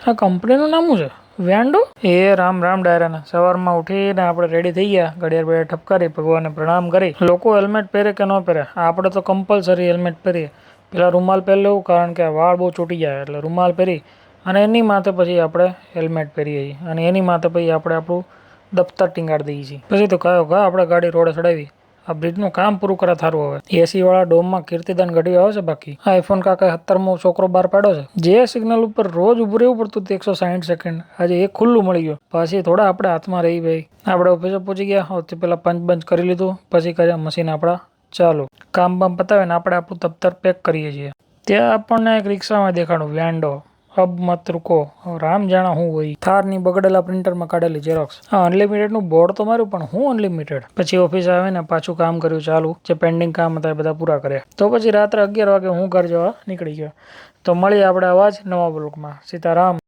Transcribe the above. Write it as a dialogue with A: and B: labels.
A: આ કંપનીનું નામ શું છે? વેન્ડો? એ રામ રામ ડાયરાના. સવારમાં ઉઠીને આપણે રેડી થઈ ગયા, ઘડિયાળ બડિયાળ ઠપકારી, ભગવાનને પ્રણામ કરી. લોકો હેલ્મેટ પહેરે કે ન પહેરે, આપણે તો કમ્પલસરી હેલ્મેટ પહેરીએ. પેલા રૂમાલ પહેરી લેવું, કારણ કે વાળ બહુ ચોટી જાય, એટલે રૂમાલ પહેરી અને એની માથે પછી આપણે હેલ્મેટ પહેરીએ છીએ, અને એની માથે પછી આપણે આપણું દફતર ટીંગાડી દઈએ છીએ. પછી તો કયો આપણે ગાડી રોડે ચડાવી. આ બ્રિજનું કામ પૂરું કરે થારું હવે. એસી વાળા ડોમમાં કીર્તિદાન ઘડી આવે છે. બાકી આઈફોન કાકા 17મો છોકરો બહાર પાડ્યો છે. જે સિગ્નલ ઉપર રોજ ઉભું રહેવું પડતું 160 સેકન્ડ, આજે એ ખુલ્લું મળી ગયું. પછી થોડા આપણે હાથમાં રહી ભાઈ. આપણે ઓફિસે પહોંચી ગયા, સૌથી પહેલા પંચ બંચ કરી લીધું, પછી કર્યા મશીન આપણા ચાલુ. કામ બામ પતાવીને આપણે આપણું દફતર પેક કરીએ છીએ. ત્યાં આપણને એક રિક્ષામાં દેખાડું વેન્ડો. અબ મત રૂકો, રામ જાણા હું હોય. થારની બગડેલા પ્રિન્ટરમાં કાઢેલી ઝેરોક્સ. હા, અનલિમિટેડનું બોર્ડ તો માર્યું, પણ હું અનલિમિટેડ. પછી ઓફિસ આવીને પાછું કામ કર્યું ચાલુ. જે પેન્ડિંગ કામ હતા એ બધા પૂરા કર્યા. તો પછી રાત્રે 11 વાગે હું ઘર જવા નીકળી ગયો. તો મળીએ આપણે આવા જ નવા બ્લોગમાં. સીતારામ.